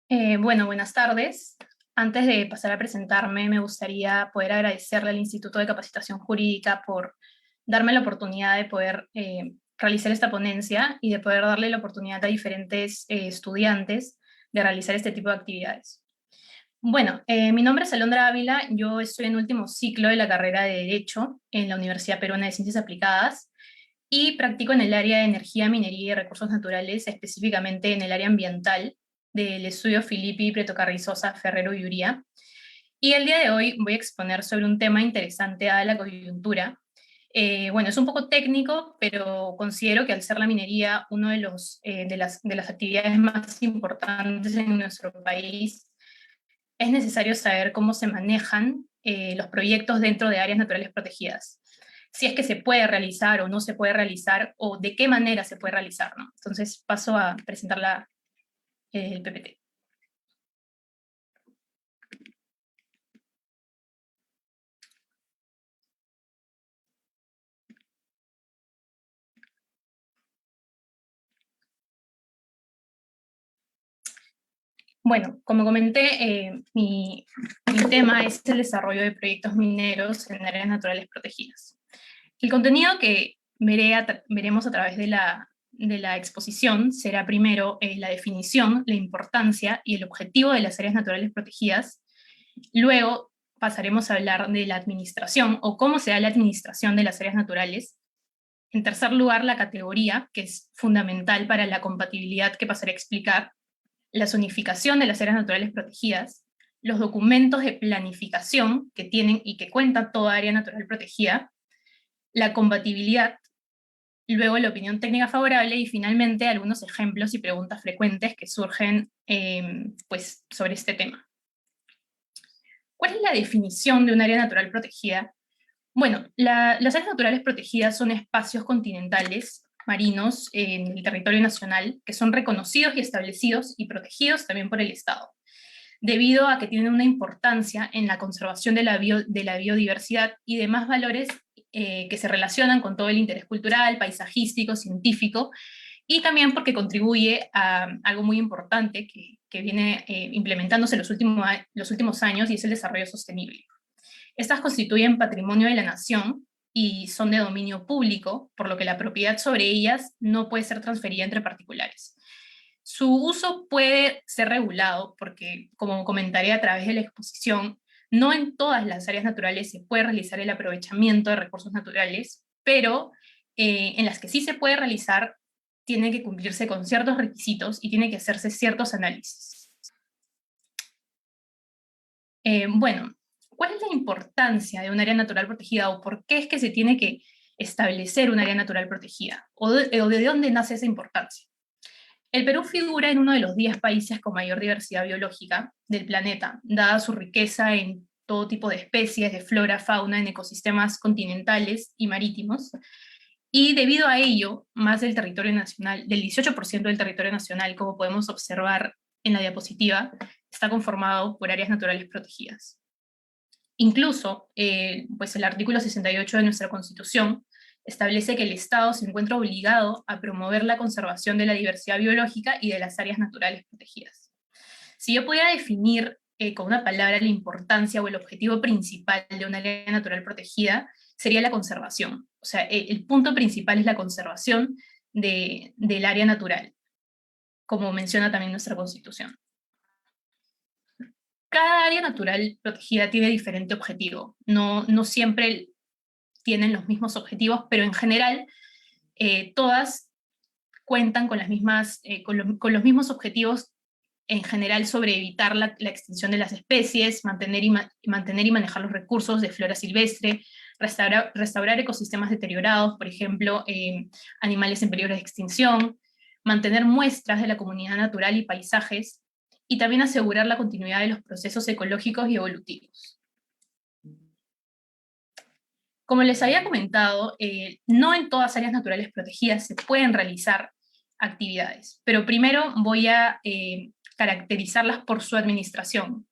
Bueno, buenas tardes. Antes de pasar a presentarme, me gustaría poder agradecerle al Instituto de Capacitación Jurídica por darme la oportunidad de poder realizar esta ponencia y de poder darle la oportunidad a diferentes estudiantes de realizar este tipo de actividades. Bueno, mi nombre es Alondra Ávila, yo estoy en último ciclo de la carrera de Derecho en la Universidad Peruana de Ciencias Aplicadas y practico en el área de energía, minería y recursos naturales, específicamente en el área ambiental del estudio Filippi, Prieto Carrizosa, Ferrero y Uría. Y el día de hoy voy a exponer sobre un tema interesante a la coyuntura. Bueno, es un poco técnico, pero considero que al ser la minería uno de las actividades más importantes en nuestro país, es necesario saber cómo se manejan los proyectos dentro de áreas naturales protegidas. Si es que se puede realizar o no se puede realizar, o de qué manera se puede realizar, ¿no? Entonces paso a presentar el PPT. Bueno, como comenté, mi tema es el desarrollo de proyectos mineros en áreas naturales protegidas. El contenido que veremos a través de la exposición será primero la definición, la importancia y el objetivo de las áreas naturales protegidas. Luego pasaremos a hablar de la administración o cómo se da la administración de las áreas naturales. En tercer lugar, la categoría, que es fundamental para la compatibilidad que pasaré a explicar, la zonificación de las áreas naturales protegidas, los documentos de planificación que tienen y que cuenta toda área natural protegida, la compatibilidad, luego la opinión técnica favorable y finalmente algunos ejemplos y preguntas frecuentes que surgen pues, sobre este tema. ¿Cuál es la definición de un área natural protegida? Bueno, las áreas naturales protegidas son espacios continentales marinos en el territorio nacional que son reconocidos y establecidos y protegidos también por el Estado, debido a que tienen una importancia en la conservación de la biodiversidad y demás valores que se relacionan con todo el interés cultural, paisajístico, científico, y también porque contribuye a algo muy importante que viene implementándose en los últimos años, y es el desarrollo sostenible. Estas constituyen patrimonio de la nación y son de dominio público, por lo que la propiedad sobre ellas no puede ser transferida entre particulares. Su uso puede ser regulado porque, como comentaré a través de la exposición, no en todas las áreas naturales se puede realizar el aprovechamiento de recursos naturales, pero en las que sí se puede realizar, tiene que cumplirse con ciertos requisitos y tiene que hacerse ciertos análisis. Bueno, ¿cuál es la importancia de un área natural protegida o por qué es que se tiene que establecer un área natural protegida? ¿O de dónde nace esa importancia? El Perú figura en uno de los 10 países con mayor diversidad biológica del planeta, dada su riqueza en todo tipo de especies, de flora, fauna, en ecosistemas continentales y marítimos. Y debido a ello, más del territorio nacional, del 18% del territorio nacional, como podemos observar en la diapositiva, está conformado por áreas naturales protegidas. Incluso, pues el artículo 68 de nuestra Constitución establece que el Estado se encuentra obligado a promover la conservación de la diversidad biológica y de las áreas naturales protegidas. Si yo pudiera definir con una palabra la importancia o el objetivo principal de una área natural protegida, sería la conservación. O sea, el punto principal es la conservación del área natural, como menciona también nuestra Constitución. Cada área natural protegida tiene diferente objetivo. No siempre tienen los mismos objetivos, pero en general todas cuentan con, con los mismos objetivos en general sobre evitar la extinción de las especies, mantener y manejar los recursos de flora silvestre, restaurar ecosistemas deteriorados, por ejemplo, animales en peligro de extinción, mantener muestras de la comunidad natural y paisajes, y también asegurar la continuidad de los procesos ecológicos y evolutivos. Como les había comentado, no en todas áreas naturales protegidas se pueden realizar actividades, pero primero voy a caracterizarlas por su administración,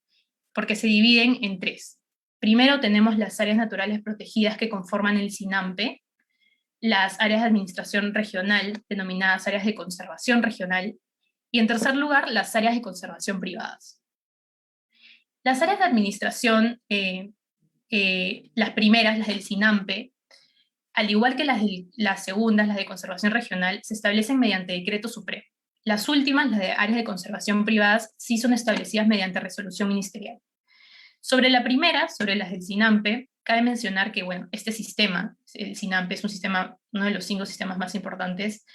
porque se dividen en tres. Primero tenemos las áreas naturales protegidas que conforman el SINAMPE, las áreas de administración regional, denominadas áreas de conservación regional, Y en tercer lugar, las áreas de conservación privadas. Las áreas de administración, las primeras, las del SINAMPE, al igual que las segundas, las de conservación regional, se establecen mediante decreto supremo. Las últimas, las de áreas de conservación privadas, sí son establecidas mediante resolución ministerial. Sobre la primera, sobre las del SINAMPE, cabe mencionar que, bueno, este sistema, el SINAMPE es un sistema, uno de los 5 sistemas más importantes,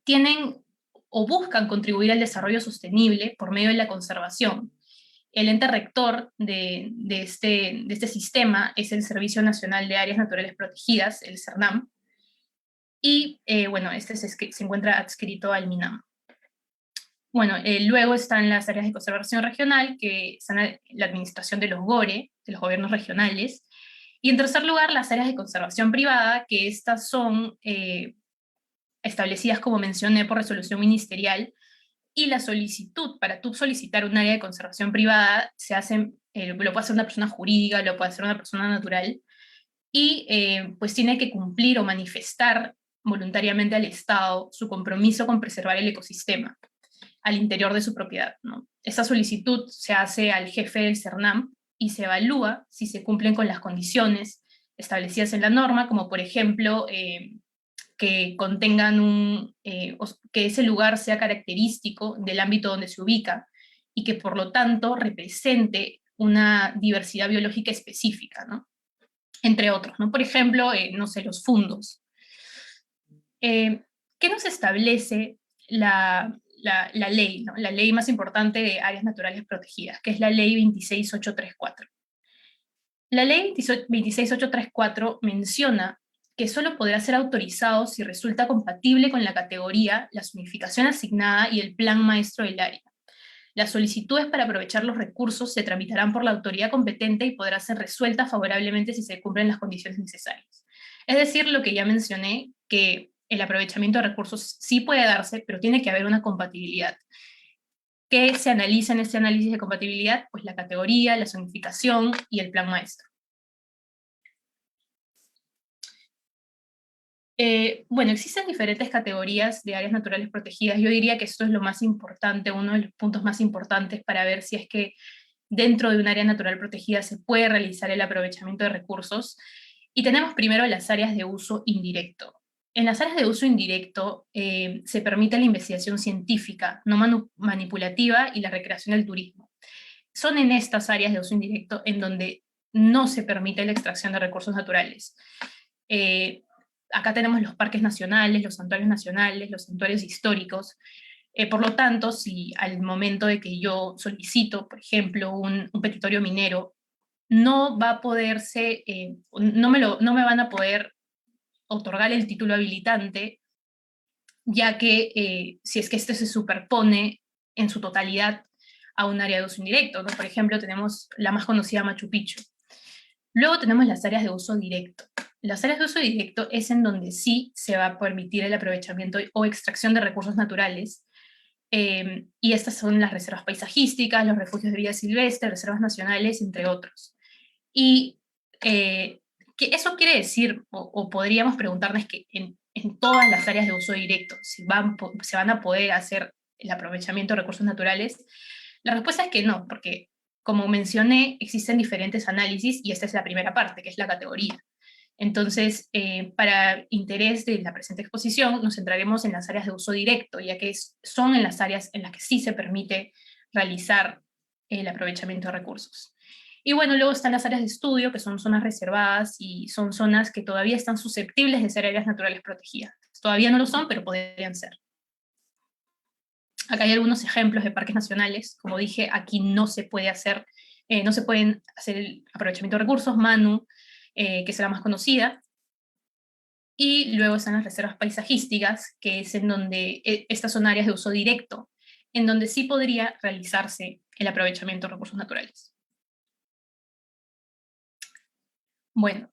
tienen o buscan contribuir al desarrollo sostenible por medio de la conservación. El ente rector de este sistema es el Servicio Nacional de Áreas Naturales Protegidas, el CERNAM, y bueno, este se encuentra adscrito al MINAM. Bueno, luego están las áreas de conservación regional, que están la administración de los GORE, de los gobiernos regionales, y en tercer lugar las áreas de conservación privada, que estas son establecidas, como mencioné, por resolución ministerial, y la solicitud, para tú solicitar un área de conservación privada, se hace, lo puede hacer una persona jurídica, lo puede hacer una persona natural, y pues tiene que cumplir o manifestar voluntariamente al Estado su compromiso con preservar el ecosistema al interior de su propiedad, ¿no? Esa solicitud se hace al jefe del CERNAM y se evalúa si se cumplen con las condiciones establecidas en la norma, como por ejemplo que contengan que ese lugar sea característico del ámbito donde se ubica y que por lo tanto represente una diversidad biológica específica, ¿no? Entre otros, ¿no? Por ejemplo, no sé, los fundos. ¿Qué nos establece la ley, ¿no? La ley más importante de áreas naturales protegidas, que es la ley 26834? La ley 26834 menciona que solo podrá ser autorizado si resulta compatible con la categoría, la zonificación asignada y el plan maestro del área. Las solicitudes para aprovechar los recursos se tramitarán por la autoridad competente y podrán ser resueltas favorablemente si se cumplen las condiciones necesarias. Es decir, lo que ya mencioné, que el aprovechamiento de recursos sí puede darse, pero tiene que haber una compatibilidad. ¿Qué se analiza en este análisis de compatibilidad? Pues la categoría, la zonificación y el plan maestro. Bueno, existen diferentes categorías de áreas naturales protegidas. Yo diría que esto es lo más importante, uno de los puntos más importantes para ver si es que dentro de un área natural protegida se puede realizar el aprovechamiento de recursos. Y tenemos primero las áreas de uso indirecto. En las áreas de uso indirecto se permite la investigación científica, no manipulativa, y la recreación del turismo. Son en estas áreas de uso indirecto en donde no se permite la extracción de recursos naturales. Acá tenemos los parques nacionales, los santuarios históricos. Por lo tanto, si al momento de que yo solicito, por ejemplo, un petitorio minero, no va a poderse, no me van a poder otorgar el título habilitante, ya que si es que este se superpone en su totalidad a un área de uso indirecto, ¿no? Por ejemplo, tenemos la más conocida, Machu Picchu. Luego tenemos las áreas de uso directo. Las áreas de uso directo es en donde sí se va a permitir el aprovechamiento o extracción de recursos naturales, y estas son las reservas paisajísticas, los refugios de vida silvestre, reservas nacionales, entre otros. Y que eso quiere decir, o podríamos preguntarnos que en todas las áreas de uso directo se van a poder hacer el aprovechamiento de recursos naturales. La respuesta es que no, porque como mencioné, existen diferentes análisis y esta es la primera parte, que es la categoría. Entonces, para interés de la presente exposición, nos centraremos en las áreas de uso directo, ya que son en las áreas en las que sí se permite realizar el aprovechamiento de recursos. Y bueno, luego están las áreas de estudio, que son zonas reservadas y son zonas que todavía están susceptibles de ser áreas naturales protegidas. Todavía no lo son, pero podrían ser. Acá hay algunos ejemplos de parques nacionales. Como dije, aquí no se puede hacer, no se pueden hacer el aprovechamiento de recursos, Manu, que es la más conocida. Y luego están las reservas paisajísticas, que es en donde estas son áreas de uso directo, en donde sí podría realizarse el aprovechamiento de recursos naturales. Bueno,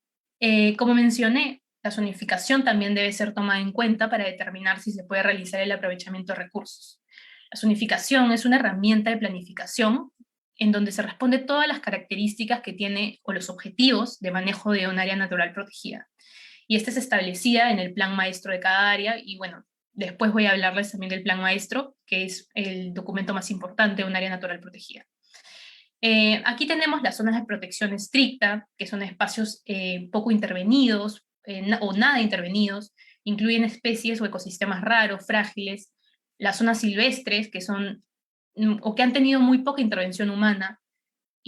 como mencioné, la zonificación también debe ser tomada en cuenta para determinar si se puede realizar el aprovechamiento de recursos. La zonificación es una herramienta de planificación en donde se responde todas las características que tiene o los objetivos de manejo de un área natural protegida. Y esta es establecida en el plan maestro de cada área y bueno, después voy a hablarles también del Plan Maestro, que es el documento más importante de un área natural protegida. Aquí tenemos las zonas de protección estricta, que son espacios poco intervenidos o nada intervenidos, incluyen especies o ecosistemas raros, frágiles, las zonas silvestres, que son o que han tenido muy poca intervención humana,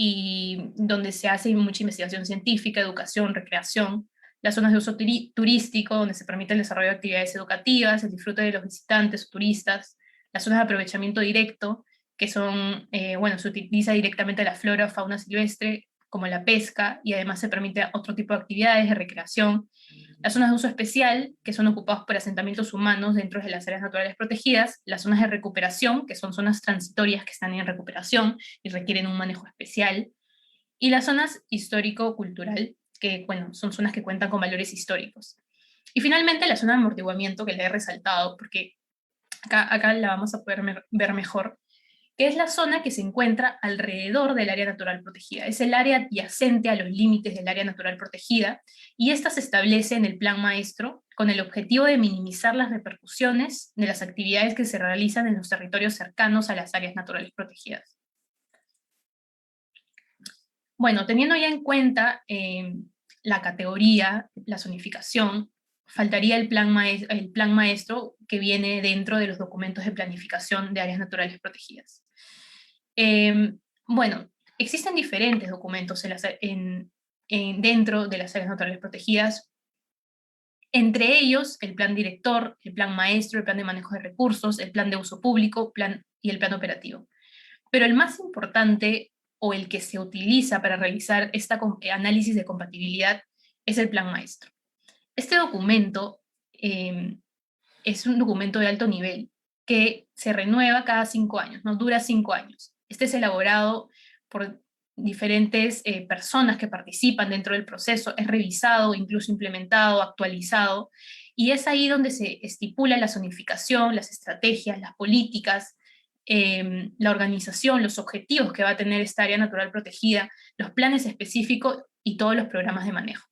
y donde se hace mucha investigación científica, educación, recreación, las zonas de uso turístico, donde se permite el desarrollo de actividades educativas, el disfrute de los visitantes o turistas, las zonas de aprovechamiento directo, que son, bueno, se utiliza directamente la flora o fauna silvestre, como la pesca, y además se permite otro tipo de actividades de recreación. Las zonas de uso especial, que son ocupadas por asentamientos humanos dentro de las áreas naturales protegidas, las zonas de recuperación, que son zonas transitorias que están en recuperación y requieren un manejo especial, y las zonas histórico-cultural, que, bueno, son zonas que cuentan con valores históricos. Y finalmente la zona de amortiguamiento, que le he resaltado, porque acá la vamos a poder ver mejor, que es la zona que se encuentra alrededor del área natural protegida. Es el área adyacente a los límites del área natural protegida, y esta se establece en el Plan Maestro con el objetivo de minimizar las repercusiones de las actividades que se realizan en los territorios cercanos a las áreas naturales protegidas. Bueno, teniendo ya en cuenta la categoría, la zonificación, faltaría el plan maestro que viene dentro de los documentos de planificación de áreas naturales protegidas. Bueno, existen diferentes documentos dentro de las áreas naturales protegidas, entre ellos el plan director, el plan maestro, el plan de manejo de recursos, el plan de uso público y el plan operativo. Pero el más importante, o el que se utiliza para realizar este análisis de compatibilidad, es el plan maestro. Este documento es un documento de alto nivel que se renueva cada 5 años, ¿no? Dura 5 años. Este es elaborado por diferentes personas que participan dentro del proceso, es revisado, incluso implementado, actualizado, y es ahí donde se estipula la zonificación, las estrategias, las políticas, la organización, los objetivos que va a tener esta área natural protegida, los planes específicos y todos los programas de manejo.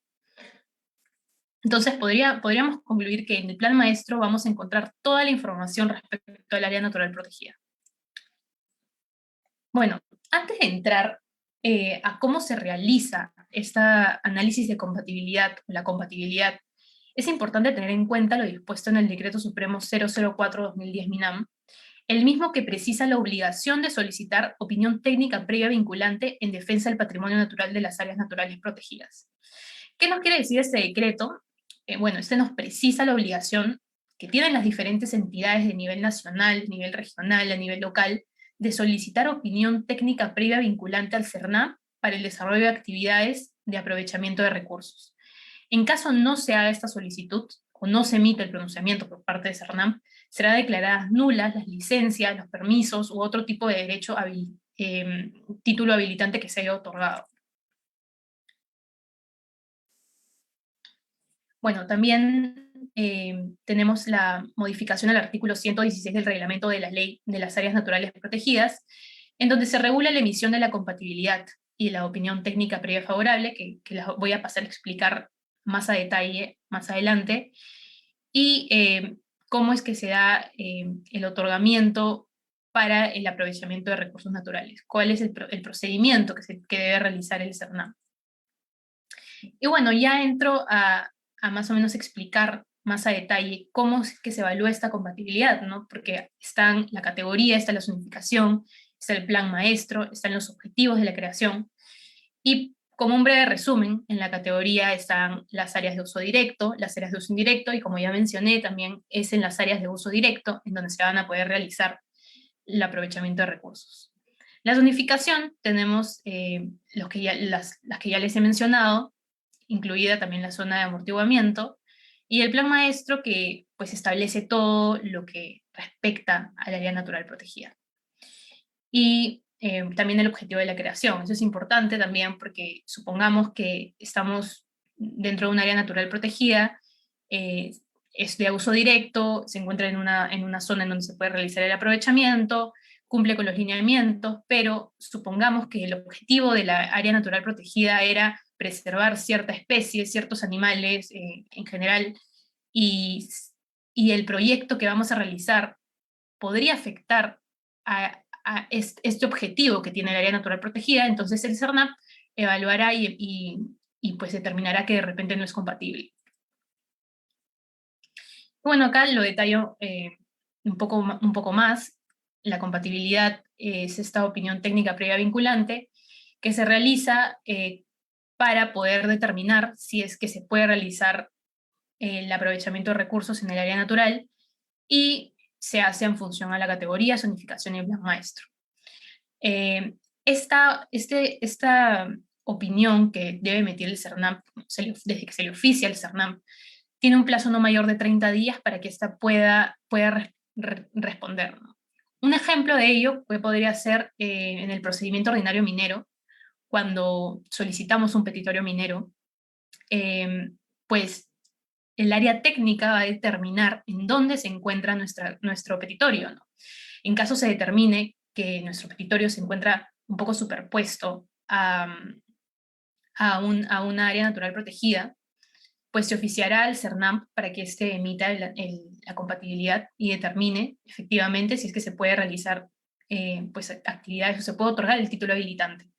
Entonces podríamos concluir que en el plan maestro vamos a encontrar toda la información respecto al área natural protegida. Bueno, antes de entrar a cómo se realiza este análisis de compatibilidad, la compatibilidad, es importante tener en cuenta lo dispuesto en el Decreto Supremo 004/2010 MINAM, el mismo que precisa la obligación de solicitar opinión técnica previa vinculante en defensa del patrimonio natural de las áreas naturales protegidas. ¿Qué nos quiere decir este decreto? Bueno, este nos precisa la obligación que tienen las diferentes entidades de nivel nacional, nivel regional, a nivel local, de solicitar opinión técnica previa vinculante al CERNAM para el desarrollo de actividades de aprovechamiento de recursos. En caso no se haga esta solicitud o no se emite el pronunciamiento por parte de CERNAM, será declaradas nulas las licencias, los permisos u otro tipo de derecho título habilitante que se haya otorgado. Bueno, también tenemos la modificación al artículo 116 del reglamento de la Ley de las Áreas Naturales Protegidas, en donde se regula la emisión de la compatibilidad y la opinión técnica previa favorable, que las voy a pasar a explicar más a detalle más adelante, y cómo es que se da el otorgamiento para el aprovechamiento de recursos naturales, cuál es el procedimiento que debe realizar el CERNAM. Y bueno, ya entro a más o menos explicar más a detalle cómo es que se evalúa esta compatibilidad, ¿no? Porque están la categoría, está la zonificación, está el plan maestro, están los objetivos de la creación, y como un breve resumen, en la categoría están las áreas de uso directo, las áreas de uso indirecto, y como ya mencioné, también es en las áreas de uso directo en donde se van a poder realizar el aprovechamiento de recursos. La zonificación tenemos las que ya les he mencionado, incluida también la zona de amortiguamiento, y el plan maestro que pues establece todo lo que respecta al área natural protegida. Y también el objetivo de la creación. Eso es importante también porque supongamos que estamos dentro de un área natural protegida, es de uso directo, se encuentra en una zona en donde se puede realizar el aprovechamiento, cumple con los lineamientos, pero supongamos que el objetivo de la área natural protegida era preservar cierta especie, ciertos animales en general, y y el proyecto que vamos a realizar podría afectar a este objetivo que tiene el área natural protegida, entonces el CERNAP evaluará y pues determinará que de repente no es compatible. Bueno, acá lo detallo un poco más. La compatibilidad es esta opinión técnica previa vinculante que se realiza para poder determinar si es que se puede realizar el aprovechamiento de recursos en el área natural y se hace en función a la categoría, zonificación y el plan maestro. Esta opinión que debe emitir el CERNAP desde que se le oficia al CERNAP tiene un plazo no mayor de 30 días para que ésta pueda responder, ¿no? Un ejemplo de ello podría ser en el procedimiento ordinario minero, cuando solicitamos un petitorio minero, pues el área técnica va a determinar en dónde se encuentra nuestro petitorio, ¿no? En caso se determine que nuestro petitorio se encuentra un poco superpuesto a un área natural protegida, pues se oficiará al CERNAP para que éste emita la compatibilidad y determine efectivamente si es que se puede realizar pues actividades o se puede otorgar el título habilitante.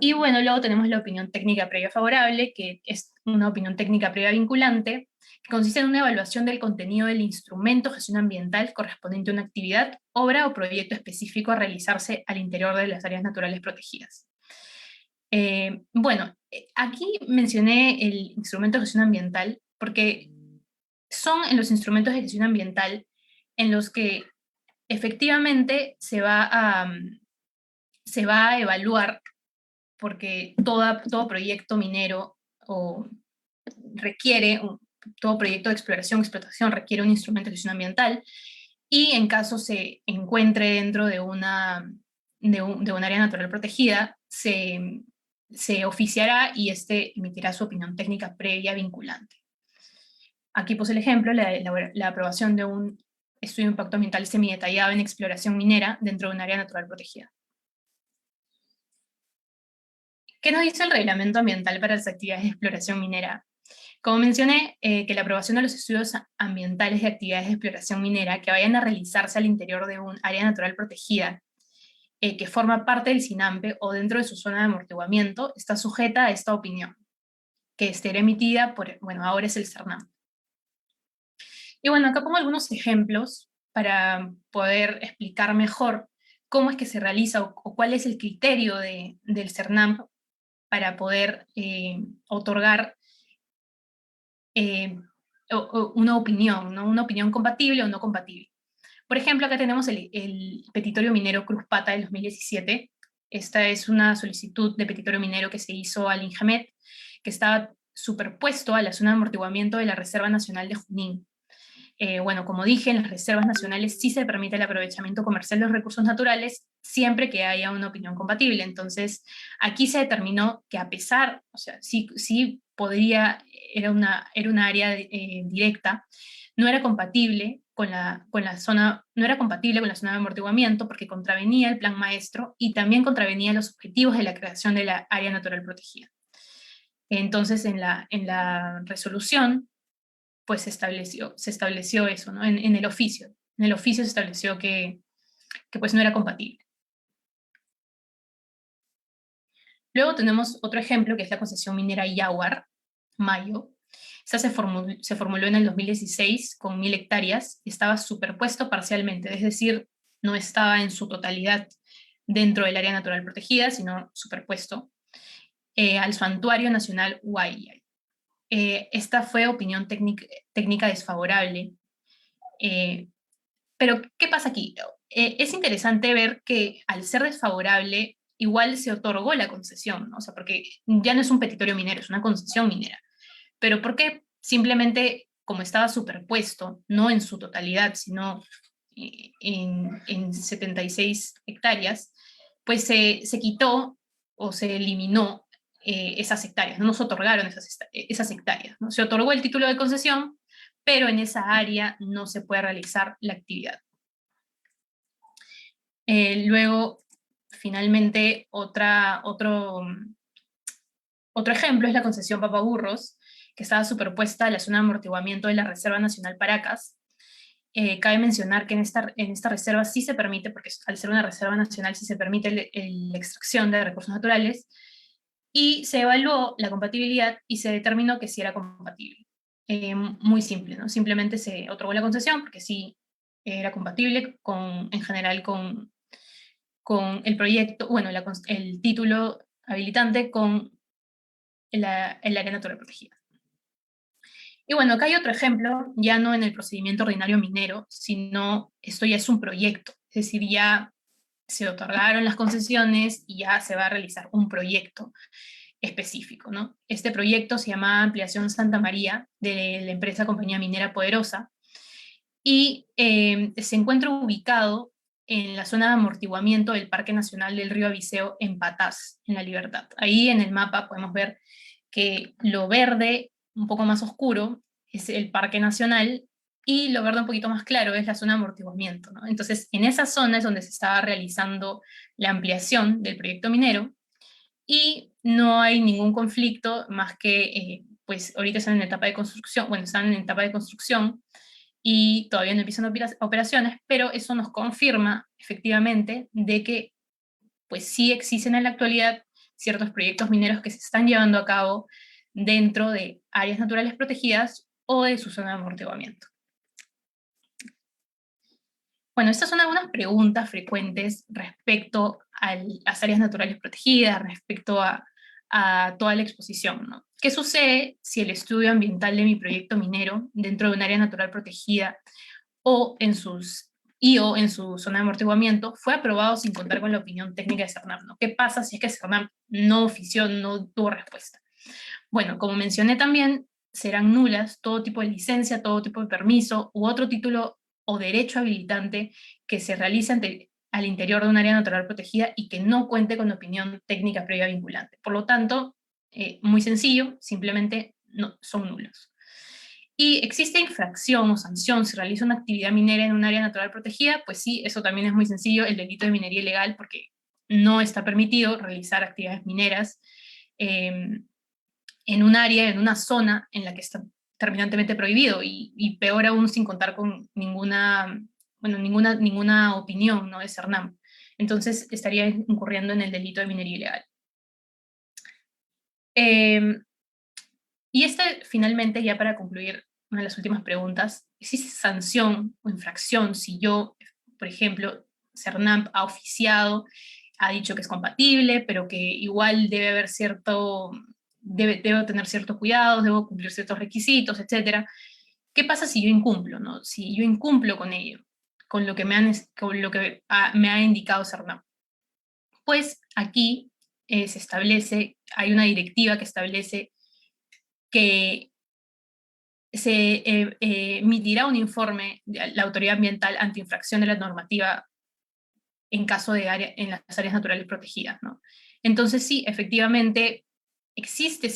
Y bueno, luego tenemos la opinión técnica previa favorable, que es una opinión técnica previa vinculante, que consiste en una evaluación del contenido del instrumento de gestión ambiental correspondiente a una actividad, obra o proyecto específico a realizarse al interior de las áreas naturales protegidas. Bueno, aquí mencioné el instrumento de gestión ambiental porque son en los instrumentos de gestión ambiental en los que efectivamente se va a evaluar, porque todo proyecto minero o requiere, todo proyecto de exploración, explotación requiere un instrumento de gestión ambiental, y en caso se encuentre dentro de un área natural protegida, se oficiará y este emitirá su opinión técnica previa vinculante. Aquí puse el ejemplo, la aprobación de un estudio de impacto ambiental semidetallado en exploración minera dentro de un área natural protegida. ¿Qué nos dice el reglamento ambiental para las actividades de exploración minera? Como mencioné, que la aprobación de los estudios ambientales de actividades de exploración minera que vayan a realizarse al interior de un área natural protegida que forma parte del SINAMPE o dentro de su zona de amortiguamiento está sujeta a esta opinión, que estará emitida por, bueno, ahora es el CERNAM. Y bueno, acá pongo algunos ejemplos para poder explicar mejor cómo es que se realiza o cuál es el criterio del CERNAM para poder otorgar una opinión, ¿no? Una opinión compatible o no compatible. Por ejemplo, acá tenemos el petitorio minero Cruz Pata del 2017. Esta es una solicitud de petitorio minero que se hizo al INJAMET, que estaba superpuesto a la zona de amortiguamiento de la Reserva Nacional de Junín. Bueno, como dije, en las reservas nacionales sí se permite el aprovechamiento comercial de los recursos naturales siempre que haya una opinión compatible. Entonces, aquí se determinó que a pesar, o sea, sí podría, era una área directa, no era compatible con la zona, no era compatible con la zona de amortiguamiento porque contravenía el plan maestro y también contravenía los objetivos de la creación de la área natural protegida. Entonces, en la resolución, pues se estableció eso, ¿no? En el oficio. En el oficio se estableció que pues no era compatible. Luego tenemos otro ejemplo, que es la concesión minera Yaguar, Mayo. Esta se formuló en el 2016 con 1000 hectáreas y estaba superpuesto parcialmente, es decir, no estaba en su totalidad dentro del área natural protegida, sino superpuesto al Santuario Nacional Huayllay. Esta fue opinión técnica desfavorable. Pero, ¿qué pasa aquí? Es interesante ver que al ser desfavorable, igual se otorgó la concesión, ¿no? O sea, porque ya no es un petitorio minero, es una concesión minera. Pero ¿por qué? Simplemente como estaba superpuesto, no en su totalidad, sino en 76 hectáreas, pues se quitó o se eliminó esas hectáreas, no nos otorgaron esas hectáreas, ¿no? Se otorgó el título de concesión, pero en esa área no se puede realizar la actividad. Luego, finalmente, otro ejemplo es la concesión Papaburros, que estaba superpuesta a la zona de amortiguamiento de la Reserva Nacional Paracas. Cabe mencionar que en esta reserva sí se permite, porque al ser una reserva nacional sí se permite la extracción de recursos naturales, y se evaluó la compatibilidad y se determinó que sí era compatible. Muy simple, ¿no? Simplemente se otorgó la concesión porque sí era compatible en general con el proyecto, bueno, el título habilitante con el área natural protegida. Y bueno, acá hay otro ejemplo, ya no en el procedimiento ordinario minero, sino esto ya es un proyecto, es decir, ya se otorgaron las concesiones y ya se va a realizar un proyecto específico, ¿no? Este proyecto se llama Ampliación Santa María, de la empresa Compañía Minera Poderosa, y se encuentra ubicado en la zona de amortiguamiento del Parque Nacional del Río Abiseo en Patás, en La Libertad. Ahí en el mapa podemos ver que lo verde, un poco más oscuro, es el Parque Nacional, y lo verde un poquito más claro es la zona de amortiguamiento, ¿no? Entonces, en esa zona es donde se estaba realizando la ampliación del proyecto minero, y no hay ningún conflicto más que, pues ahorita están en etapa de construcción, bueno, están en etapa de construcción, y todavía no empiezan operaciones, pero eso nos confirma efectivamente de que pues sí existen en la actualidad ciertos proyectos mineros que se están llevando a cabo dentro de áreas naturales protegidas o de su zona de amortiguamiento. Bueno, estas son algunas preguntas frecuentes respecto a las áreas naturales protegidas, respecto a toda la exposición, ¿no? ¿Qué sucede si el estudio ambiental de mi proyecto minero dentro de un área natural protegida o o en su zona de amortiguamiento fue aprobado sin contar con la opinión técnica de CERNAP, ¿no? ¿Qué pasa si es que CERNAP no ofició, no tuvo respuesta? Bueno, como mencioné también, serán nulas todo tipo de licencia, todo tipo de permiso u otro título o derecho habilitante que se realice al interior de un área natural protegida y que no cuente con opinión técnica previa vinculante. Por lo tanto, muy sencillo, simplemente no, son nulos. ¿Y existe infracción o sanción si realiza una actividad minera en un área natural protegida? Pues sí, eso también es muy sencillo, el delito de minería ilegal, porque no está permitido realizar actividades mineras en un área, en una zona en la que está terminantemente prohibido, y peor aún sin contar con ninguna opinión, ¿no?, de CERNAM. Entonces estaría incurriendo en el delito de minería ilegal. Y finalmente, ya para concluir, una de las últimas preguntas: ¿existe sanción o infracción si yo, por ejemplo, CERNAM ha oficiado, ha dicho que es compatible, pero que igual debo tener ciertos cuidados, debo cumplir ciertos requisitos, etcétera? ¿Qué pasa si yo incumplo, no? Si yo incumplo con ello, con lo que me ha indicado CERNAM. Pues aquí se establece, hay una directiva que establece que se emitirá un informe de la autoridad ambiental antiinfracción de la normativa en caso en las áreas naturales protegidas, ¿no? Entonces sí, efectivamente, existe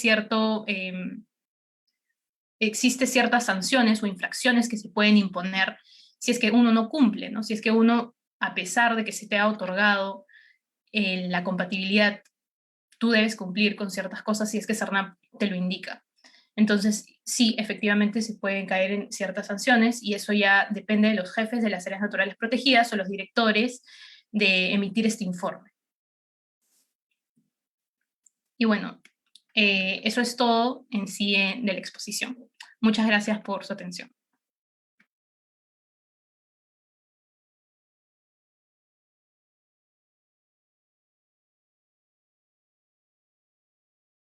existe ciertas sanciones o infracciones que se pueden imponer si es que uno no cumple, ¿no? Si es que uno, a pesar de que se te ha otorgado la compatibilidad, tú debes cumplir con ciertas cosas si es que CERNAP te lo indica. Entonces, sí, efectivamente se pueden caer en ciertas sanciones, y eso ya depende de los jefes de las áreas naturales protegidas o los directores de emitir este informe. Y bueno, eso es todo en sí de la exposición. Muchas gracias por su atención.